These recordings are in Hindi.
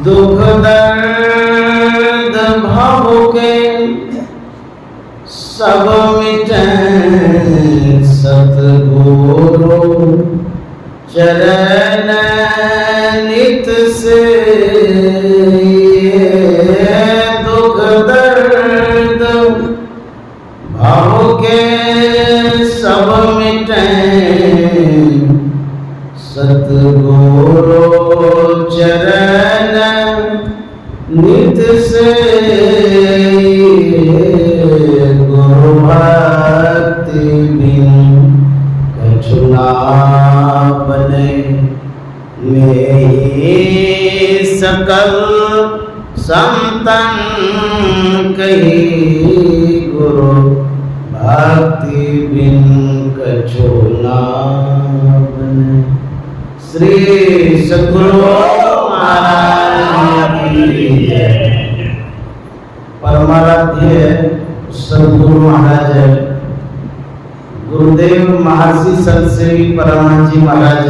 दुख दर्द भव के सब मिटे सतगुरु चरण नित से। दुख दर्द भव के सब मिटे सतगुरु चरण नित से। गुरु भक्ति बिन कछु ना बने मेरी सकल संतन कही। गुरु भक्ति बिन कछु ना बने। श्री सद्गुरु महाराज की जय। परमाराध्य सद्गुरु महाराज गुरुदेव महर्षि सतसेवी परमानंद जी महाराज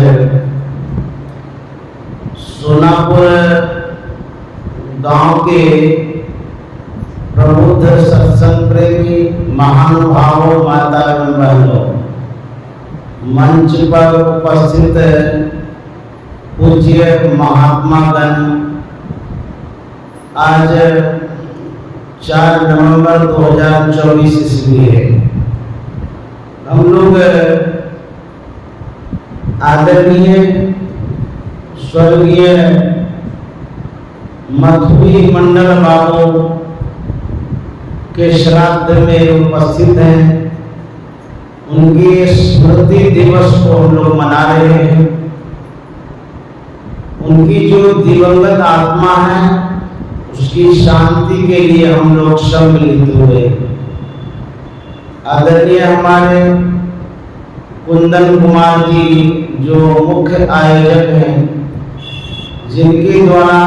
सोनापुर गांव के प्रबुद्ध सत्संग प्रेमी महानुभावों माता एवं बहनों, मंच पर उपस्थित पूज्य महात्मा गण, आज 4 नवंबर 2024 ईस्वी है। हम लोग आदरणीय स्वर्गीय मधुई मंडल बाबू के श्राद्ध में उपस्थित हैं। उनके स्मृति दिवस को हम लोग मना रहे हैं। उनकी जो दिवंगत आत्मा है उसकी शांति के लिए हम लोग सम्मिलित हुए। आदरणीय हमारे कुंदन कुमार जी जो मुख्य आयोजक हैं, जिनके द्वारा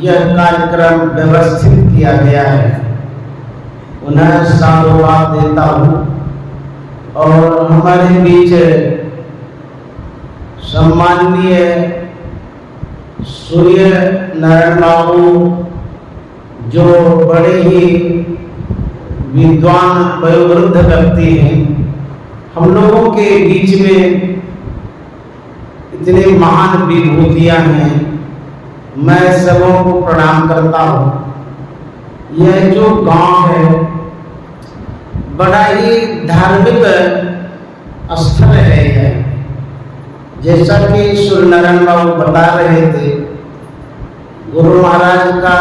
यह कार्यक्रम व्यवस्थित किया गया है, उन्हें साधुवाद देता हूँ। और हमारे बीच सम्माननीय सूर्य नारायण बाबू जो बड़े ही विद्वान वयोवृद्ध व्यक्ति हैं, हम लोगों के बीच में इतने महान विभूतियां हैं, मैं सबों को प्रणाम करता हूँ। यह जो गांव है बड़ा ही धार्मिक स्थल है यह। जैसा कि सूर्य नारायण बाबू बता रहे थे, गुरु महाराज का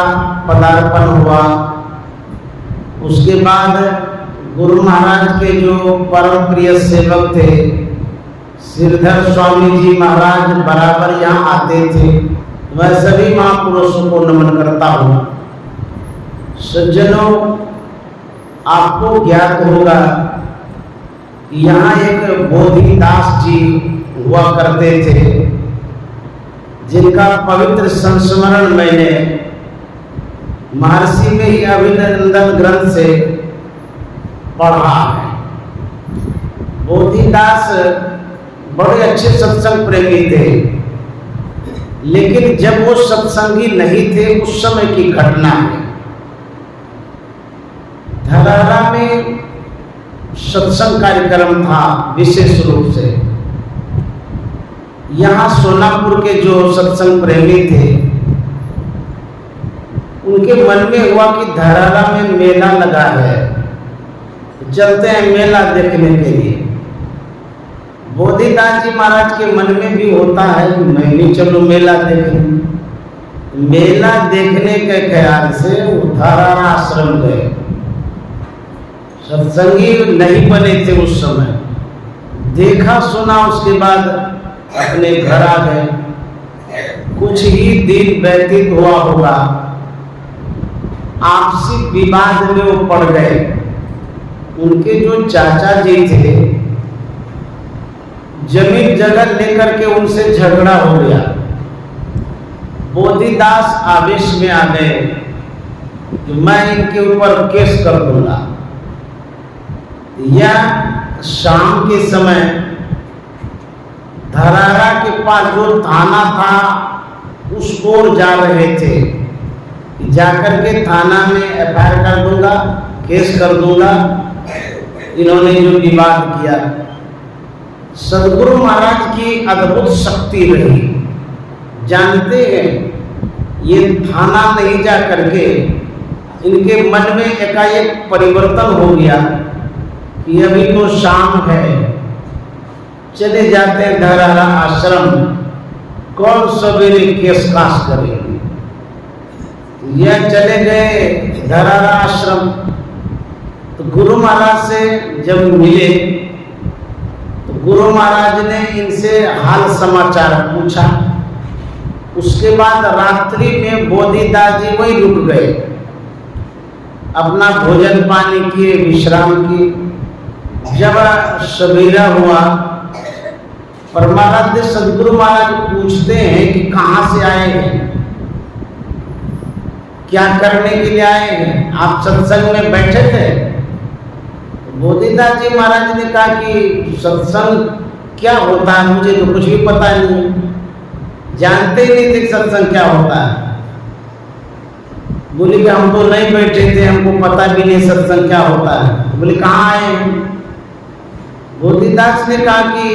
पदार्पण हुआ, उसके बाद गुरु महाराज के जो परम प्रिय सेवक थे श्रीधर स्वामी जी महाराज बराबर यहाँ आते थे। मैं सभी महापुरुषों को नमन करता हूँ। सज्जनों, आपको ज्ञात होगा कि यहाँ एक बोधिदास जी हुआ करते थे, जिनका पवित्र संस्मरण मैंने महर्षि में ही अभिनंदन ग्रंथ से पढ़ा है। बोधिदास बड़े अच्छे सत्संग प्रेमी थे, लेकिन जब वो सत्संगी नहीं थे उस समय की घटना है। धरारा में सत्संग कार्यक्रम था विशेष रूप से। यहाँ सोनापुर के जो सत्संग प्रेमी थे, उनके मन में हुआ कि धरारा में मेला लगा है, चलते हैं मेला देखने के लिए। बोधिदास जी महाराज के मन में भी होता है कि मैं भी चलो मेला देखने। मेला देखने के ख्याल से वो धरारा आश्रम गए। सत्संगी नहीं बने थे उस समय, देखा सुना, उसके बाद अपने घर आ गए। कुछ ही दिन व्यतीत हुआ होगा, आपसी विवाद में वो पड़ गए। उनके जो चाचा जी थे, जमीन जगह लेकर के उनसे झगड़ा हो गया। बोधिदास आवेश में आ गए कि मैं इनके ऊपर केस कर दूंगा। या शाम के समय धरारा के पास जो थाना था उस ओर जा रहे थे, जाकर के थाना में एफआईआर कर दूंगा, केस कर दूंगा। इन्होंने जो विवाद किया, सदगुरु महाराज की अद्भुत शक्ति रही। जानते हैं, ये थाना नहीं जा करके इनके मन में एकाएक परिवर्तन हो गया कि अभी तो शाम है, चले जाते हैं धरारा आश्रम, कौन सवेरे केस कास करेंगे। यह चले गए धरारा आश्रम। तो गुरु महाराज से जब मिले तो गुरु महाराज ने इनसे हाल समाचार पूछा। उसके बाद रात्रि में बोधिदास जी वही रुक गए, अपना भोजन पानी किए, विश्राम किए। जब सवेरा हुआ, परमाराध्य सदगुरु महाराज पूछते हैं कि कहाँ से आए हैं, क्या करने के लिए आए हैं, आप सत्संग में बैठे थे। बोधिदास जी महाराज ने कहा कि सत्संग क्या होता है, मुझे तो कुछ भी पता नहीं, जानते ही नहीं थे सत्संग क्या होता है। बोले कि हम तो नहीं बैठे थे, हमको पता भी नहीं सत्संग क्या होता है। बोले कहाँ आए हैं। बोधिदास ने कहा कि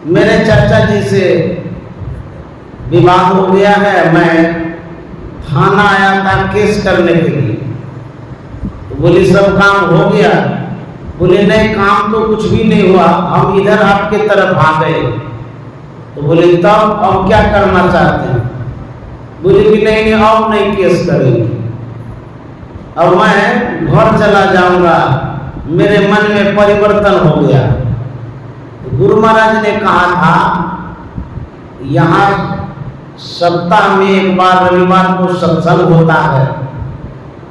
मेरे चाचा जी से विवाद हो गया है, मैं थाना आया था केस करने के लिए। तो बोले सब काम हो गया। बोले नहीं, काम तो कुछ भी नहीं हुआ, हम इधर आपके तरफ आ गए। तो बोले तब अब क्या करना चाहते हैं। बोले कि नहीं, अब नहीं केस करेंगे, अब मैं घर चला जाऊंगा, मेरे मन में परिवर्तन हो गया। तो गुरु महाराज ने कहा था, यहाँ सप्ताह में एक बार रविवार को सत्संग होता है,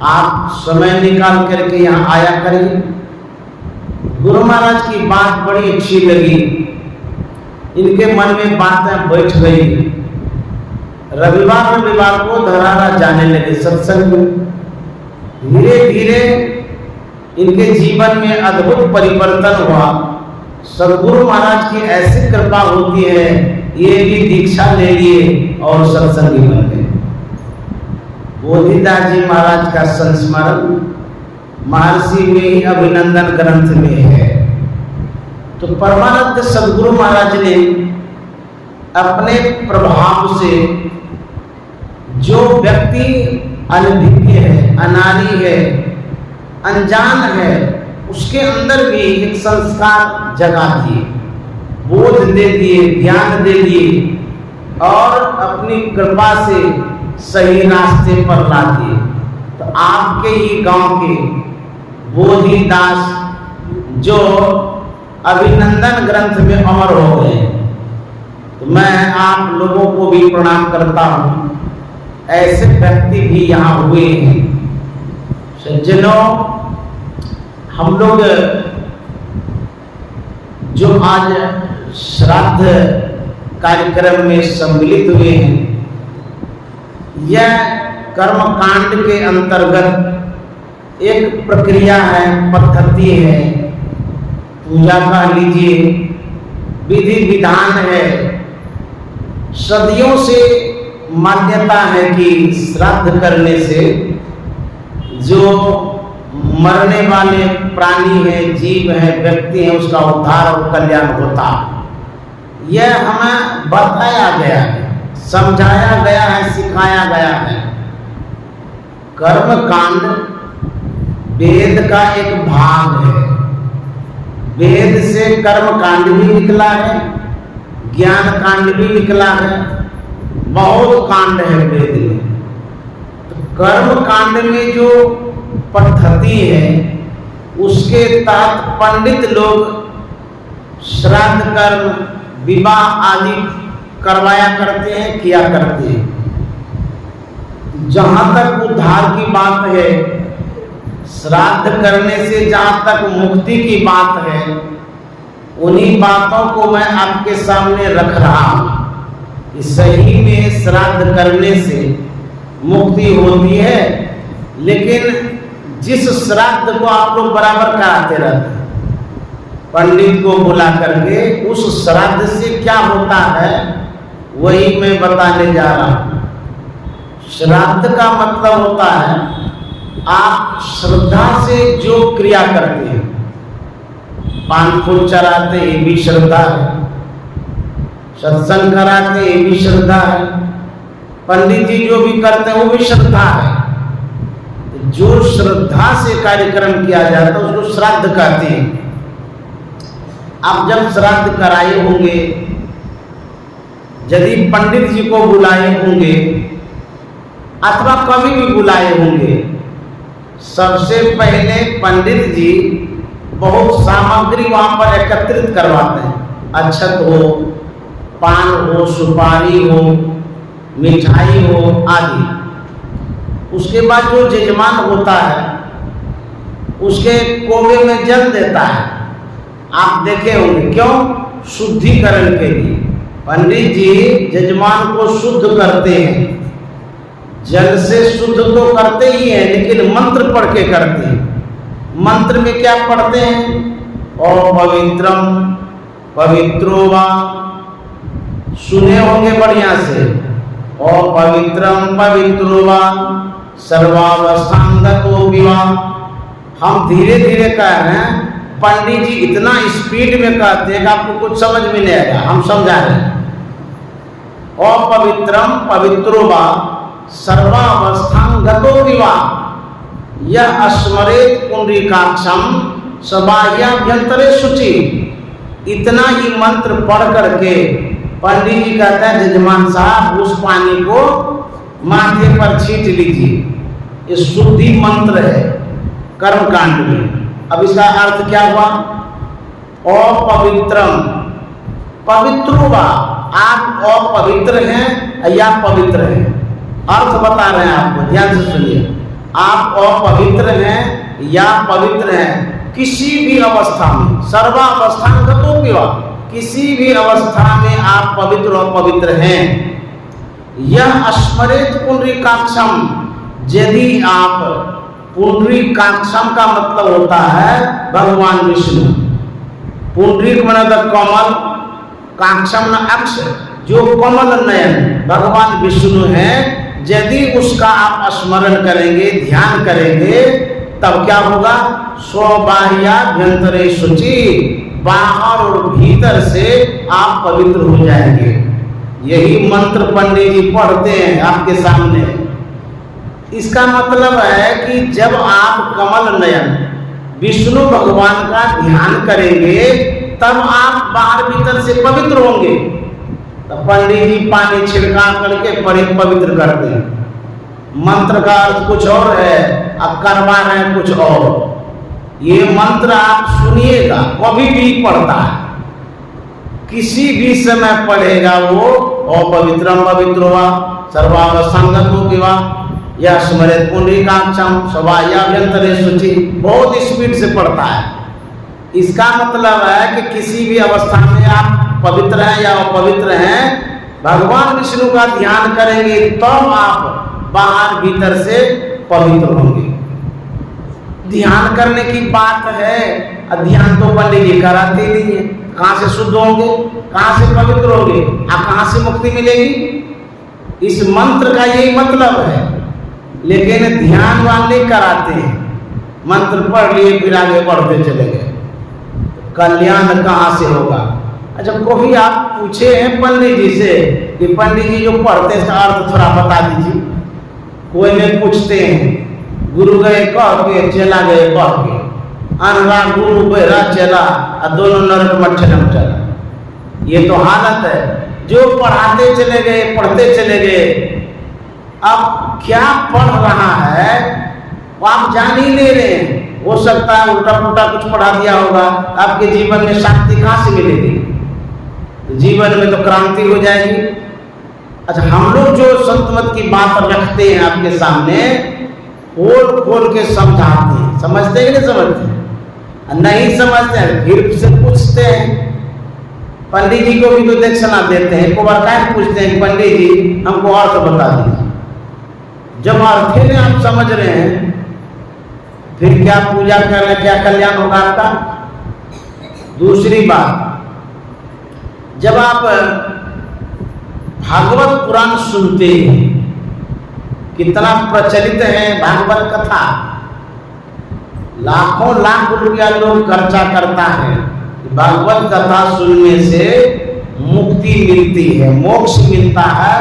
आप समय निकाल करके यहाँ आया करिए। गुरु महाराज की बात बड़ी अच्छी लगी, इनके मन में बातें बैठ गई। रविवार को धरारा जाने लगे सत्संग में। धीरे धीरे इनके जीवन में अद्भुत परिवर्तन हुआ। सदगुरु महाराज की ऐसी कृपा होती है, ये भी दीक्षा ले लिए और सत्संगी बन गए। बोधिदास जी महाराज का संस्मरण महर्षि में ही अभिनंदन ग्रंथ में है। तो परमानंद सदगुरु महाराज ने अपने प्रभाव से जो व्यक्ति अनभिज्ञ है, अनारी है, अनजान है, उसके अंदर भी एक संस्कार जगा दिए, बोध दे दिए, ज्ञान दे दिए और अपनी कृपा से सही रास्ते पर ला दिए। तो आपके ही गांव के बोधिदास जो अभिनंदन ग्रंथ में अमर हो गए, तो मैं आप लोगों को भी प्रणाम करता हूँ। ऐसे व्यक्ति भी यहाँ हुए हैं। सज्जनों, हम लोग जो आज श्राद्ध कार्यक्रम में सम्मिलित हुए हैं, यह कर्म कांड के अंतर्गत एक प्रक्रिया है, पद्धति है, पूजा कह लीजिए, विधि विधान है। सदियों से मान्यता है कि श्राद्ध करने से जो मरने वाले प्राणी हैं, जीव हैं, व्यक्ति हैं, उसका उद्धार और कल्याण होता। यह हमें बताया गया है, समझाया गया है, सिखाया गया है। कर्म कांड वेद का एक भाग है। वेद से कर्म कांड भी निकला है, ज्ञान कांड भी निकला है, बहुत कांड है वेद में। तो कर्म कांड में जो पद्धति है, उसके तहत पंडित लोग श्राद्ध कर्म, विवाह आदि करवाया करते हैं, किया करते हैं। जहां तक उद्धार की बात है, श्राद्ध करने से जहां तक मुक्ति की बात है, उन्हीं बातों को मैं आपके सामने रख रहा हूं कि सही में श्राद्ध करने से मुक्ति होती है। लेकिन जिस श्राद्ध को आप लोग बराबर कराते रहते हैं, पंडित को बुला करके, उस श्राद्ध से क्या होता है वही मैं बताने जा रहा हूं। श्राद्ध का मतलब होता है आप श्रद्धा से जो क्रिया करते हैं, पान फूल चढ़ाते ये भी श्रद्धा है, सत्संग कराते ये भी श्रद्धा है, पंडित जी जो भी करते हैं वो भी श्रद्धा है। जो श्रद्धा से कार्यक्रम किया जाता है उसको श्राद्ध कहते हैं। आप जब श्राद्ध कराए होंगे, यदि पंडित जी को बुलाए होंगे अथवा कभी भी बुलाए होंगे, सबसे पहले पंडित जी बहुत सामग्री वहां पर एकत्रित करवाते हैं। अक्षत हो, पान हो, सुपारी हो, मिठाई हो आदि। उसके बाद जो यजमान होता है उसके कोबे में जल देता है। आप देखे होंगे, क्यों? शुद्धिकरण के लिए। पंडित जी यजमान को शुद्ध करते हैं, जल से शुद्ध तो करते ही हैं, लेकिन मंत्र पढ़ के करते हैं। मंत्र में क्या पढ़ते हैं? ओ पवित्रम पवित्रो वा, सुने होंगे बढ़िया से। ओ पवित्रम पवित्रो वा सर्वावस्थांगतो विवा। हम धीरे धीरे कह रहे हैं, पंडित जी इतना स्पीड में कहते हैं कि आपको कुछ समझ में नहीं आएगा, हम समझा रहे हैं। ओ पवित्रम पवित्रो वा सर्वावस्थांगतो विवा यह स्मरेत पुंडरीकाक्षम सबाह्याभ्यंतरे शुचि। इतना ही मंत्र पढ़ करके पंडित जी कहते हैं, यजमान साहब उस पानी को माथे पर छींट लीजिए। ये शुद्धि मंत्र है कर्मकांड में। अब इसका अर्थ क्या हुआ? अपवित्रम पवित्रो वा, आप अपवित्र हैं या पवित्र हैं। अर्थ बता रहे हैं आपको, ध्यान से सुनिए। आप अपवित्र हैं या पवित्र हैं, किसी भी अवस्था में, सर्वावस्थांगतो विवा, किसी भी अवस्था में आप पवित्र और पवित्र हैं। यह स्मरेत पुंडरीकाक्षम, यदि आप पुंडरीकाक्षम का मतलब होता है भगवान विष्णु। पुंडरीक माने कमल, काक्षम न अक्ष, जो कमल नयन भगवान विष्णु हैं। यदि उसका आप स्मरण करेंगे, ध्यान करेंगे, तब क्या होगा? स्वबाह्याभ्यंतरे शुचि, बाहर और भीतर से आप पवित्र हो जाएंगे। यही मंत्र पंडित जी पढ़ते हैं आपके सामने। इसका मतलब है कि जब आप कमल नयन विष्णु भगवान का ध्यान करेंगे तब आप बाहर भीतर से पवित्र होंगे। तो पंडित जी पानी छिड़का करके पवित्र करते हैं। मंत्र का अर्थ कुछ और है, अब करवा रहे हैं कुछ और। ये मंत्र आप सुनिएगा, कभी भी पढ़ता है, किसी भी समय पढ़ेगा वो। और पवित्रम पवित्रो वा सर्वावस्थांगतो विवा या स्मरेत पुंडरीकाक्षम सबाह्याभ्यंतरे शुचि, बहुत स्पीड से पढ़ता है। इसका मतलब है कि किसी भी अवस्था में आप पवित्र हैं या अपवित्र हैं, भगवान विष्णु का ध्यान करेंगे तो आप बाहर भीतर से पवित्र होंगे। ध्यान करने की बात है, ध्यान तो पंडित जी कराते नहीं है। कहाँ से शुद्ध होंगे, कहाँ से पवित्र होंगे, कहाँ से मुक्ति मिलेगी? इस मंत्र का यही मतलब है। लेकिन ध्यान वाले कराते हैं, मंत्र पढ़ लिए फिर आगे बढ़ते चले गए, कल्याण कहाँ से होगा? अच्छा, कभी आप पूछे हैं पंडित जी से कि पंडित जी जो पढ़ते हैं इसका अर्थ थोड़ा बता दीजिए? कोई नहीं पूछते हैं। गुरु गए कह के, चला गए कह के, अनरा गुरु बहरा चला और दोनों नरक में चला। ये तो हालत है। जो पढ़ाते चले गए, पढ़ते चले गए, अब क्या पढ़ रहा है वो आप जान ही नहीं रहे हैं। हो सकता है उल्टा पुल्टा कुछ पढ़ा दिया होगा। आपके जीवन में शांति कहाँ से मिलेगी? तो जीवन में तो क्रांति हो जाएगी। अच्छा, हम लोग जो संत मत की बात रखते हैं आपके सामने, खोल खोल के समझाते हैं। समझते हैं कि नहीं समझते? नहीं समझते हैं फिर से पूछते हैं। पंडित जी को भी तो दक्षिणा देते हैं, को बार क्या पूछते हैं पंडित जी हमको अर्थ बता दीजिए। जब अर्थ ही आप समझ रहे हैं फिर क्या पूजा करना, क्या कल्याण होगा आपका? दूसरी बात, जब आप भागवत पुराण सुनते हैं कितना प्रचलित है भागवत कथा, लाखों लाख रुपया लोग खर्चा करता है। भागवत कथा सुनने से मुक्ति मिलती है, मोक्ष मिलता है,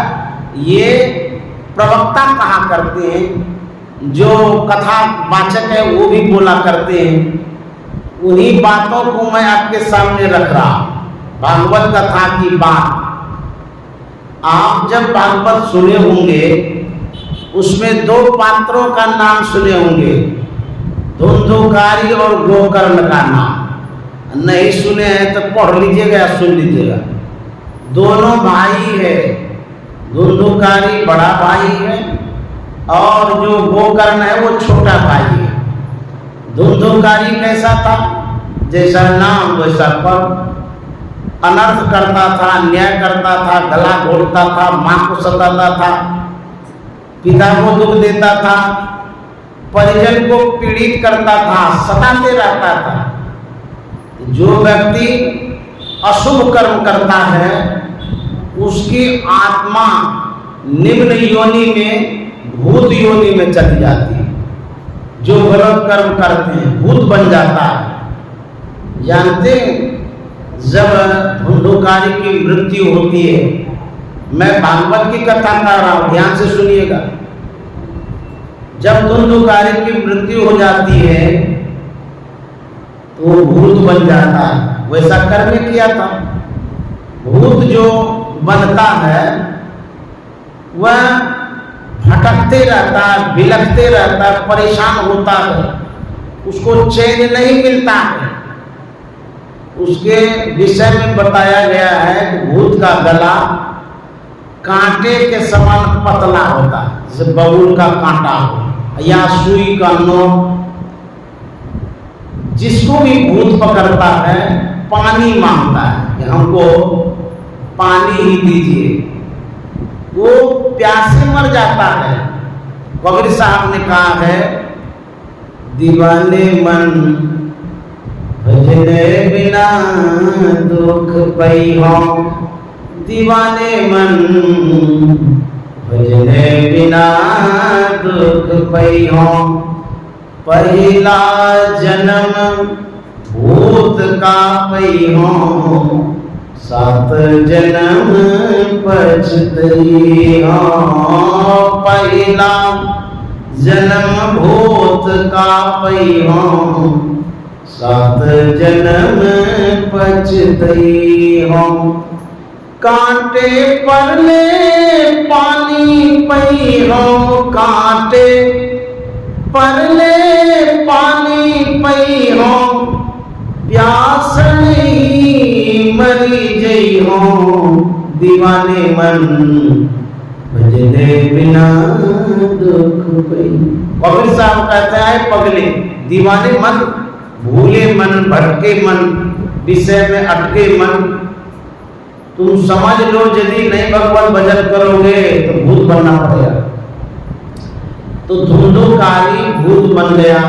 ये प्रवक्ता कहा करते हैं, जो कथा वाचक है वो भी बोला करते हैं। उन्हीं बातों को मैं आपके सामने रख रहा हूं, भागवत कथा की बात। आप जब भागवत सुने होंगे उसमें दो पात्रों का नाम सुने होंगे, धुंधुकारी और गोकर्ण का नाम। नहीं सुने हैं तो पढ़ लीजिएगा, सुन लीजिएगा। दोनों भाई है, धुंधुकारी बड़ा भाई है और जो गोकर्ण है वो छोटा भाई है। धुंधुकारी कैसा था? जैसा नाम वैसा पद, अनर्थ करता था, अन्याय करता था, गला घोटता था, मां को सताता था, पिता को दुख देता था, परिजन को पीड़ित करता था, सताते रहता था। जो व्यक्ति अशुभ कर्म करता है उसकी आत्मा निम्न योनि में, भूत योनि में चली जाती है। जो गलत कर्म करते हैं भूत बन जाता है। जानते जब धुंधुकारी की मृत्यु होती है, मैं भागवत की कथा कर रहा हूं, ध्यान से सुनिएगा। जब धुंधुकारी की मृत्यु हो जाती है तो वो भूत बन जाता है। वैसा कर्म किया था। भूत जो बनता है वह भटकते रहता है, बिलखते रहता है, परेशान होता है, उसको चैन नहीं मिलता है। उसके विषय में बताया गया है कि भूत का गला कांटे के समान पतला होता है, जैसे बबूल का कांटा हो या सुई का नोक। जिसको भी भूत पकड़ता है पानी मांगता है कि हमको पानी ही दीजिए, वो प्यासे मर जाता है। कबीर साहब ने कहा है, दीवाने मन भजने बिना दुख पई हो, दीवाने मन भजने बिना दुख पई हो। पहला जन्म भूत का पई हो, सात जन्म पछतई हो। पहला जन्म भूत का पई हो, सात जन्म पछतई हो। कांटे पर ले पानी पई हो, कांटे पर ले पानी पई हो। प्यास नहीं मरी जई हो, दीवाने मन भजने बिना दुख पई। कबीर साहब कहते हैं, पगले दीवाने मन, भूले मन, भटके मन, विषय में अटके मन, तुम समझ लो यदि नहीं भगवान भजन करोगे तो भूत बनना पड़ेगा। तो धुंधुकारी भूत बन गया।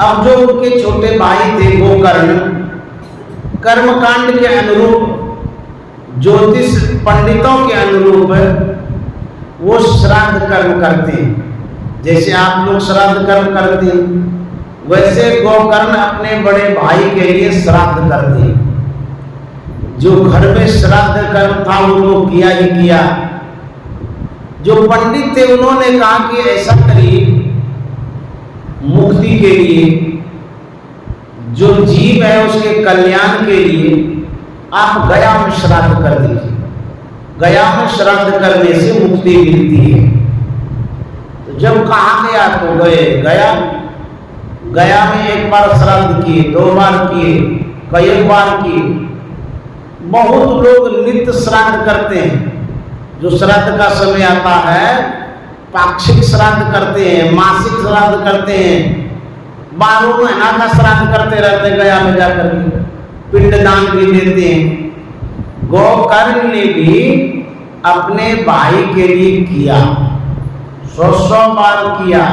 अब जो उनके छोटे भाई थे गोकर्ण, कर्मकांड के अनुरूप, ज्योतिष पंडितों के अनुरूप वो श्राद्ध कर्म करते हैं। जैसे आप लोग श्राद्ध कर्म करते हैं वैसे गोकर्ण अपने बड़े भाई के लिए श्राद्ध करते हैं। जो घर में श्राद्ध कर्म था वो लोग किया ही किया। जो पंडित थे उन्होंने कहा कि ऐसा करिए, मुक्ति के लिए, जो जीव है उसके कल्याण के लिए आप गया में श्राद्ध कर दीजिए। गया में श्राद्ध करने से मुक्ति मिलती है। तो जब कहा गया तो गए। गया में एक बार श्राद्ध किए, 2 बार किए, कई बार किए। बहुत लोग नित्य श्राद्ध करते हैं। जो श्राद्ध का समय आता है पाक्षिक श्राद्ध करते हैं, मासिक श्राद्ध करते हैं, 12 महीना का श्राद्ध करते रहते हैं। गया में जाकर के पिंडदान भी देते हैं। गोकर्ण ने भी अपने भाई के लिए किया, 100 बार किया,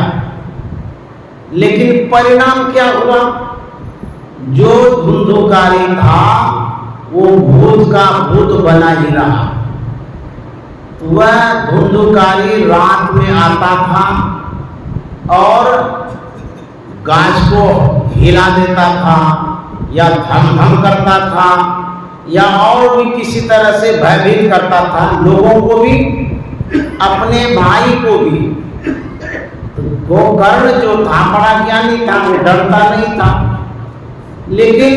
लेकिन परिणाम क्या हुआ? जो धुंधुकारी था वो भूत का भूत बना ही रहा। वह धुंधुकारी रात में आता था और गाछ को हिला देता था या धम धम करता था या और भी किसी तरह से भयभीत करता था, लोगों को भी अपने भाई को भी। तो गोकर्ण जो था बड़ा ज्ञानी था, वो डरता नहीं था, लेकिन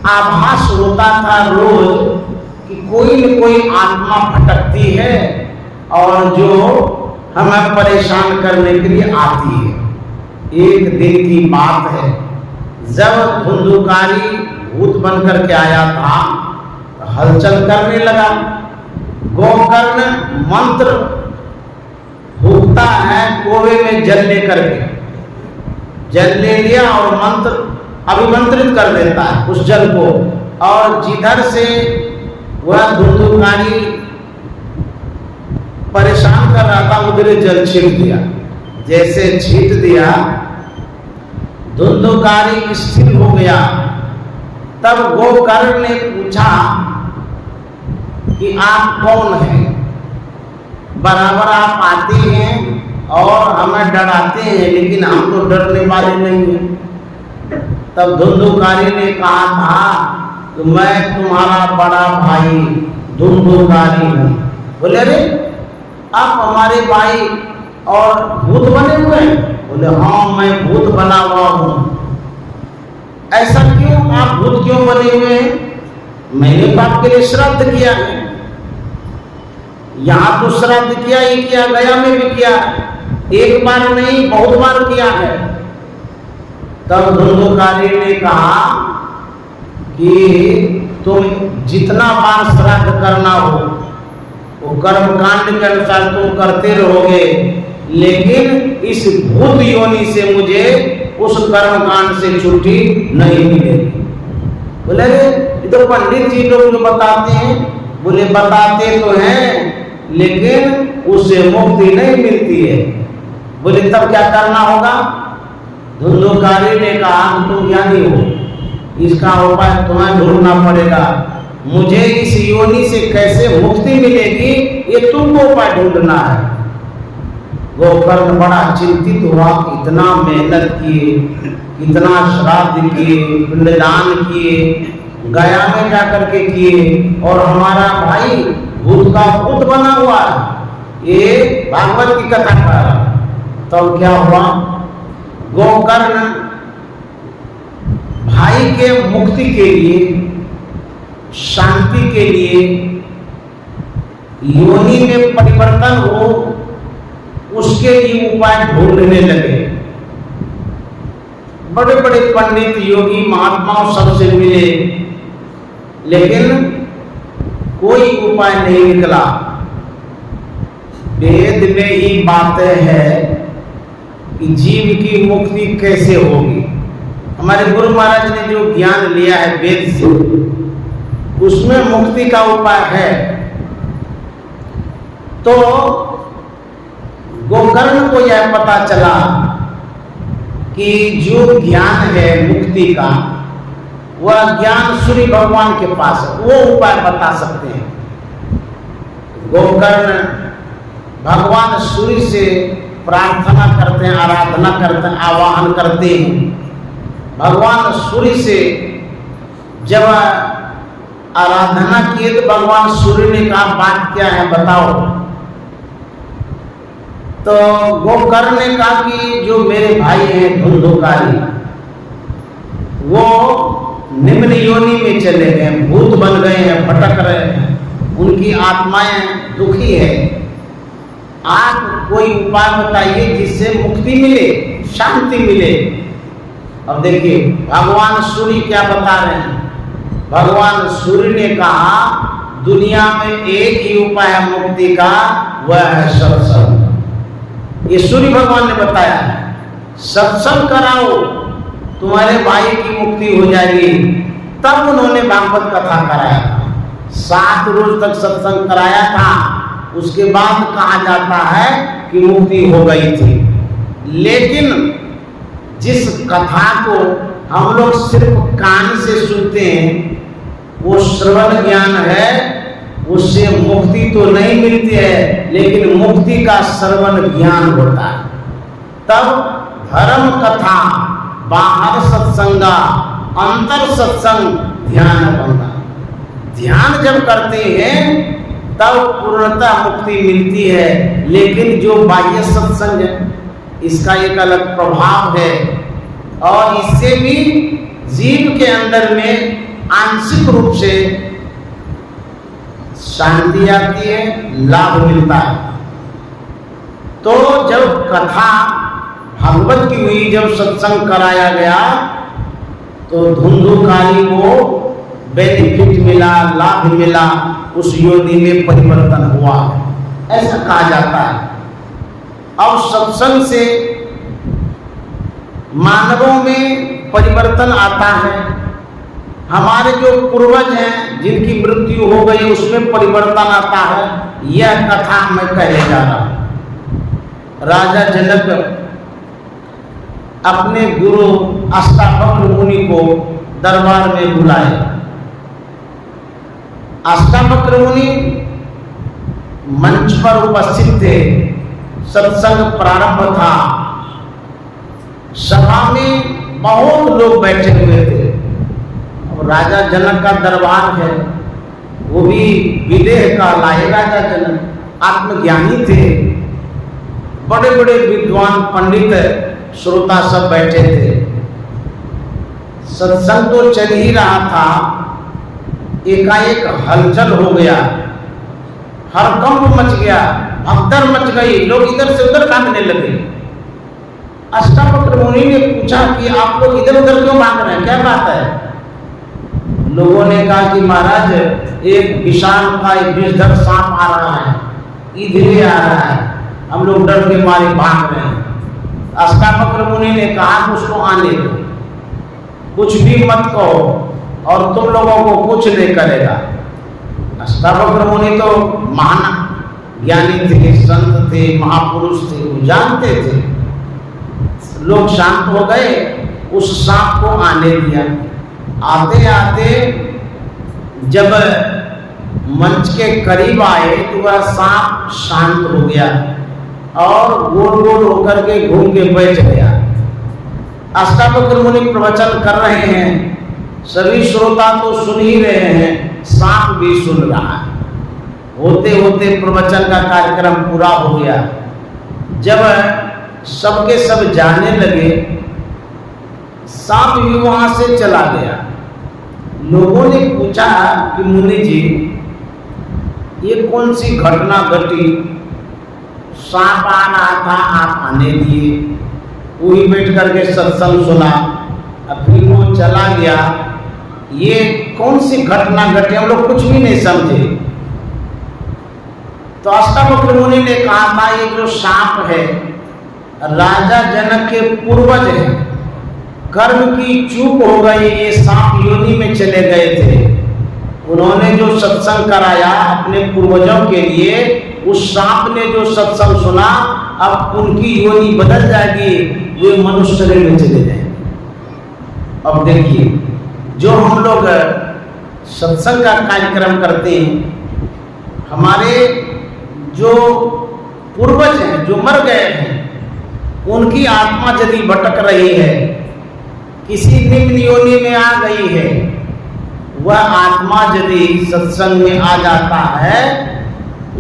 आभास होता था रोज कि कोई न कोई आत्मा भटकती है और जो हमें परेशान करने के लिए आती है। एक दिन की बात है, जब धुंधुकारी भूत बनकर के आया था, हलचल करने लगा। गोकर्ण मंत्र फूकता है कोवे में जल लेकर के, जल ले लिया और मंत्र अभिमंत्रित कर देता है उस जल को, और जिधर से वह धुंधुकारी परेशान कर रहा था उधर जल छीट दिया। जैसे छीट दिया, धुंधुकारी स्थिर हो गया। तब गोकर्ण ने पूछा कि आप कौन हैं? बराबर आप आते हैं और हमें डराते हैं, लेकिन हम तो डरने वाले नहीं हैं। तब धुंधुकारी ने कहा था कि मैं तुम्हारा बड़ा भाई धुंधुकारी हूँ। बोले अरे आप हमारे भाई और भूत बने हुए हैं? बोले हाँ मैं भूत बना हुआ हूँ। ऐसा क्यों, आप भूत क्यों बने हुए हैं? मैंने तो आपके लिए श्राद्ध किया है, यहाँ तो श्राद्ध किया ही किया, गया में भी किया, एक बार नहीं बहुत बार किया है। तब धुंधुकारी ने कहा कि तुम जितना बार श्राद्ध करना हो वो कर्मकांड के अनुसार तुम करते रहोगे, लेकिन इस भूत योनि से मुझे उस कर्मकांड से छुट्टी नहीं मिलेगी। बोले ये तो पंडित जी लोग जो बताते हैं। बोले बताते तो हैं, लेकिन उससे मुक्ति नहीं मिलती है। बोले तब क्या करना होगा? धुंधुकारी ने कहा तुम ज्ञानी हो, इसका उपाय तुम्हें ढूंढना पड़ेगा। मुझे इस योनि से कैसे मुक्ति मिलेगी ये तुमको उपाय ढूंढना है। गोकर्ण बड़ा चिंतित हुआ, इतना मेहनत किए, इतना श्राद्ध किए, पिंडदान किए, गया में जाकर के किए, और हमारा भाई भूत का भूत बना हुआ है, ये भागवत की कथा कर रहा। तब क्या हुआ? गोकर्ण भाई के मुक्ति के लिए, शांति के लिए, योनि में परिवर्तन हो उसके लिए उपाय ढूंढने लगे। बड़े बड़े पंडित योगी महात्माओं सबसे मिले, लेकिन कोई उपाय नहीं निकला। वेद में ही बातें हैं कि जीव की मुक्ति कैसे होगी। हमारे गुरु महाराज ने जो ज्ञान लिया है वेद से, उसमें मुक्ति का उपाय है। तो गोकर्ण को यह पता चला कि जो ज्ञान है मुक्ति का, वह ज्ञान सूर्य भगवान के पास है, वो उपाय बता सकते हैं। गोकर्ण भगवान सूर्य से प्रार्थना करते हैं, आराधना करते हैं, आवाहन करते हैं। भगवान सूर्य से जब आराधना किए तो भगवान सूर्य ने कहा बात क्या है बताओ। तो गोकर्ण ने कहा कि जो मेरे भाई हैं धुंधुकारी, वो निम्न योनि में चले गए, भूत बन गए हैं, भटक रहे हैं, उनकी आत्माएं दुखी है। आप कोई उपाय बताइए जिससे मुक्ति मिले, शांति मिले। अब देखिए भगवान सूर्य क्या बता रहे हैं। भगवान सूर्य ने कहा दुनिया में एक ही उपाय है मुक्ति का, वह है सत्संग। ये सूर्य भगवान ने बताया, सत्संग कराओ तुम्हारे भाई की मुक्ति हो जाएगी। तब उन्होंने भागवत कथा कराया था, 7 रोज तक सत्संग कराया था। उसके बाद कहा जाता है कि मुक्ति हो गई थी। लेकिन जिस कथा को हम लोग सिर्फ कान से सुनते हैं, वो श्रवण ज्ञान है, उससे मुक्ति तो नहीं मिलती है, लेकिन मुक्ति का श्रवण ज्ञान होता है। तब धर्म कथा बाहर सत्संगा अंतर सत्संग ध्यान बंदा। ध्यान जब करते हैं तब पूर्णता मुक्ति मिलती है, लेकिन जो बाह्य सत्संग है इसका एक अलग प्रभाव है और इससे भी जीव के अंदर में आंशिक रूप से शांति आती है, लाभ मिलता है। तो जब कथा भागवत की हुई, जब सत्संग कराया गया तो धुंधुकारी को बेनिफिट मिला, लाभ मिला, उस योनि में परिवर्तन हुआ, ऐसा कहा जाता है। अब सत्संग से मानवों में परिवर्तन आता है। हमारे जो पूर्वज हैं जिनकी मृत्यु हो गई उसमें परिवर्तन आता है। यह कथा मैं कहने जा रहा हूं। राजा जनक अपने गुरु अष्टावक्र मुनि को दरबार में बुलाए। अष्टावक्र मुनि मंच पर उपस्थित थे, सत्संग प्रारंभ था, सभा में बहुत लोग बैठे हुए थे। अब राजा जनक का दरबार है, वो भी विदेह का लाए। राजा जनक आत्मज्ञानी थे, बड़े बड़े विद्वान पंडित श्रोता सब बैठे थे। सत्संग तो चल ही रहा था, एकाएक हलचल हो गया, हड़कंप मच गया, भगदड़ मच गई, लोग इधर से उधर भागने लगे। अष्टावक्र मुनि ने पूछा कि आप लोग इधर उधर क्यों भाग रहे हैं, क्या बात है? लोगों ने कहा कि महाराज एक विशाल का विषधर सांप आ रहा है, इधर आ रहा है, हम लोग डर के मारे भाग रहे हैं। अष्टावक्र मुनि ने कहा उसको आने दो, कुछ भी मत कहो और तुम लोगों को कुछ नहीं करेगा। अष्टावक्र मुनि तो महान ज्ञानी थे, संत थे, महापुरुष थे, वो जानते थे। लोग शांत हो गए, उस सांप को आने दिया। आते आते जब मंच के करीब आए तो वह सांप शांत हो गया और गोल गोल होकर के घूम के बैठ गया। अष्टावक्र मुनि प्रवचन कर रहे हैं, सभी श्रोता तो सुन ही रहे हैं, सांप भी सुन रहा है। होते होते प्रवचन का कार्यक्रम पूरा हो गया। जब सबके सब जाने लगे, सांप भी वहां से चला गया। लोगों ने पूछा कि मुनि जी ये कौन सी घटना घटी, सांप आ रहा था आप आने दिए, वही बैठ करके सत्संग सुना, अब फिर वो चला गया, ये कौन सी घटना घटी, हम लोग कुछ भी नहीं समझे। तो अष्टावक्र मुनि ने कहा था ये जो सांप है राजा जनक के पूर्वज है, कर्म की चूक हो गई, ये सांप योनि में चले गए थे। उन्होंने जो सत्संग कराया अपने पूर्वजों के लिए, उस सांप ने जो सत्संग सुना, अब उनकी योनि बदल जाएगी, वे मनुष्य शरीर में चले जाएंगे। अब देखिए, जो हम लोग सत्संग का कार्यक्रम करते हैं, हमारे जो पूर्वज हैं जो मर गए हैं, उनकी आत्मा यदि भटक रही है, किसी निम्न योनि में आ गई है, वह आत्मा यदि सत्संग में आ जाता है,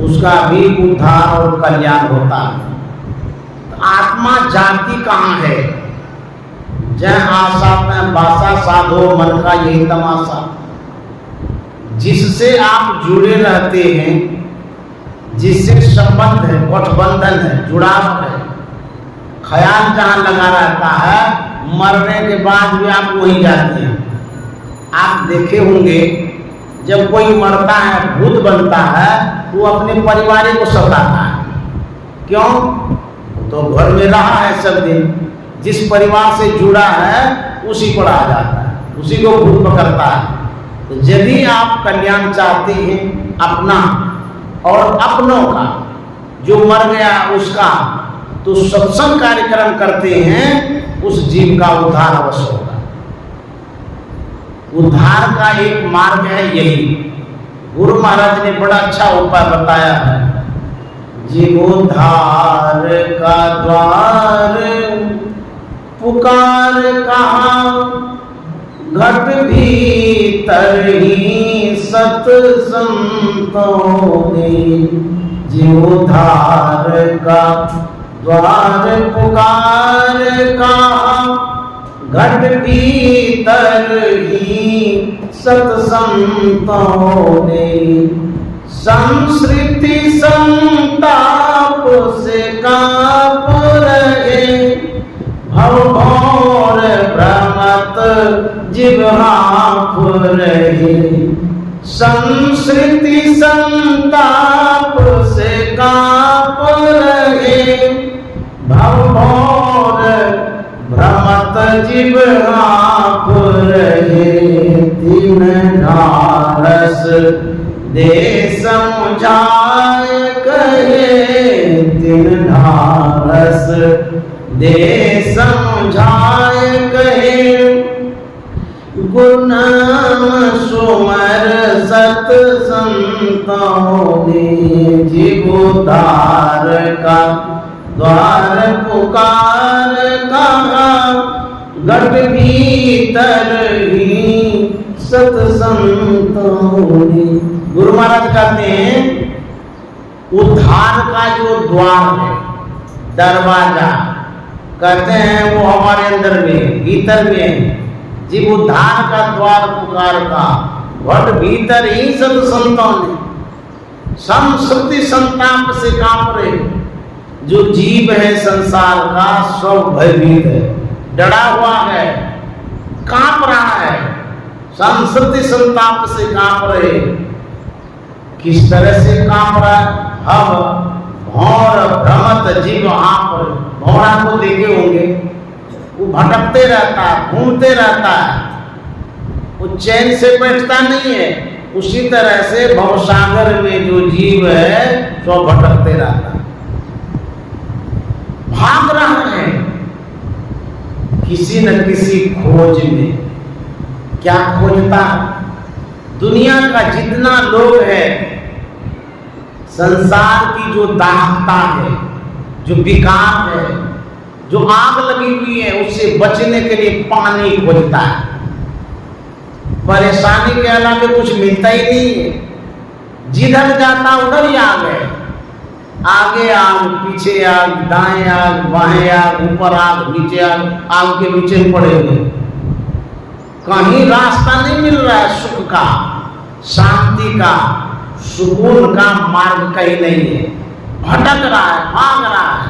उसका भी उद्धार और कल्याण होता है। तो आत्मा जाति कहाँ है? जय आशा में बासा साधो मन का यही तमाशा। जिससे आप जुड़े रहते हैं, जिससे संबंध है, गठबंधन है, जुड़ाव है, ख्याल जहाँ लगा रहता है, मरने के बाद भी आप वहीं जाते हैं। आप देखे होंगे जब कोई मरता है, भूत बनता है, वो अपने परिवार को सताता है। क्यों? तो घर में रहा है सब दिन, जिस परिवार से जुड़ा है उसी पर आ जाता है, उसी को भूत पकड़ता है। तो यदि आप कल्याण चाहते हैं अपना और अपनों का, जो मर गया उसका, तो सत्संग कार्यक्रम करते हैं, उस जीव का उद्धार अवश्य होगा। उद्धार का एक मार्ग है यही, गुरु महाराज ने बड़ा अच्छा उपाय बताया है। जीवोद्धार का द्वार पुकार कहाँ, घट भीतर ही सत्संतों ने। जीवोद्धार का द्वार पुकार कहाँ, घट भीतर ही सत्संतों ने। संस्कृति संताप से कांप रहे, भवभौर भ्रमत जीव हाँफ रहे। संस्कृति संताप से कांप रहे, भवभौर भ्रमत जीव हाँफ रहे। तीन ढारस दे समझाए कहे, तीन ढारस दे समझाए कहे। गुरु नाम सुमर सत्संतों ने। जीवोद्धार का द्वार पुकार कहाँ, घट भीतर ही सत्संतों ने। गुरु महाराज कहते हैं उद्धार का जो द्वार है, दरवाजा, कहते हैं वो हमारे अंदर में, भीतर में है। जीव उद्धार का द्वार पुकार का, घट भीतर ही सत्संतों ने। संस्कृति संताप से कांप रहे। जो जीव है संसार का सब भयभीत है, डरा हुआ है, कांप रहा है। संस्कृति संताप से कांप रहे। किस तरह से कांप रहा है? हम भौर भ्रमत जीव हाँफ रहे। भौरा को देखे होंगे, वो भटकते रहता है, घूमते रहता है, वो चैन से बैठता नहीं है। उसी तरह से भवसागर में जो जीव है तो भटकते रहता है, भाग रहा है किसी न किसी खोज में। क्या खोजता है? दुनिया का जितना लोग है, संसार की जो दाहकता है, जो विकार है, जो आग लगी हुई है, उससे बचने के लिए पानी खोजता है। परेशानी के अलावा कुछ मिलता ही नहीं है। जिधर जाता उधर ही आग है। आगे आग, पीछे आग, दाएं आग, बाएं आग, ऊपर आग, नीचे आग, आग के नीचे पड़े हुए। कहीं रास्ता नहीं मिल रहा है सुख का, शांति का, सुकून का मार्ग कहीं नहीं है। भटक रहा है, भाग रहा है।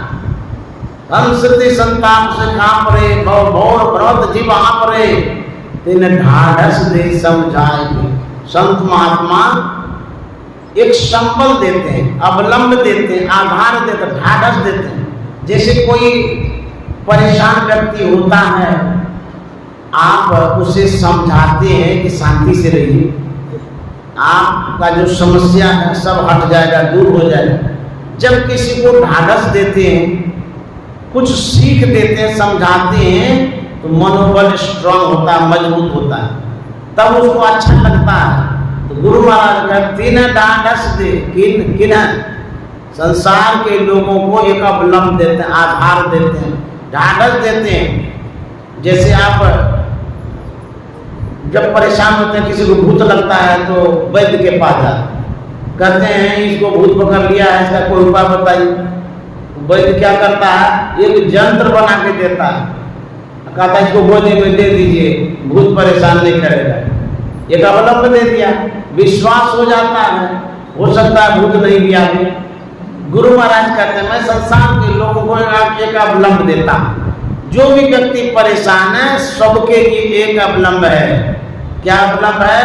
संस्कृति संताप से कांप रहे, भौर भ्रमत जीव हाँफ रहे। तीन ढाढ़स दे समझाएंगे। संत महात्मा एक संबल देते हैं, अवलंब देते हैं, आधार देते हैं, ढाढ़स देते हैं। जैसे कोई परेशान व्यक्ति होता है, आप उसे समझाते हैं कि शांति से रहिए, आपका जो समस्या है सब हट जाएगा, दूर हो जाएगा। जब किसी को ढाढ़स देते हैं, कुछ सीख देते हैं, समझाते हैं, तो मनोबल स्ट्रांग होता है, मजबूत होता है, तब उसको अच्छा लगता है। तो गुरु महाराज का तीन ढाढ़स दे, किन संसार के लोगों को एक अवलंब देते हैं, आधार देते हैं, ढाढ़स देते हैं। जैसे आप जब परेशान होते हैं, किसी को भूत लगता है तो वैद्य के पास जाते, कहते हैं इसको भूत पकड़ लिया है, इसका कोई उपाय बताइए। वैद्य क्या करता है? एक यंत्र बना के देता है, कहता है इसको गोदी में दे दीजिए, भूत परेशान नहीं करेगा। एक अवलंब दे दिया, विश्वास हो जाता है, हो सकता है भूत नहीं भी आगे। गुरु महाराज कहते हैं मैं संसार के लोगों को एक अवलंब देता हूँ। जो भी व्यक्ति परेशान है सबके लिए एक अवलंब है। क्या अवलंब है?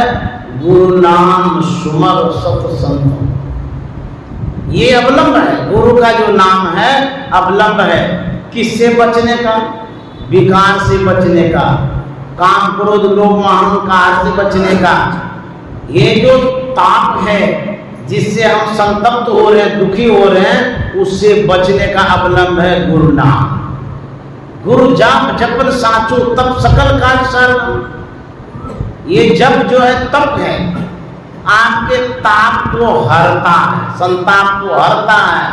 गुरु नाम सुमर सत्संग। ये अवलंब है, गुरु का जो नाम है अवलंब है। किससे बचने का? विकार से बचने का, काम क्रोध लोभ अहंकार से बचने का। ये जो ताप है जिससे हम संतप्त हो रहे हैं, दुखी हो रहे हैं, उससे बचने का अवलंब है गुरु नाम। गुरु जाप जपन साचो तप सकल काज सर्व। ये जप जो है तप है, आपके ताप को हरता है, संताप को हरता है।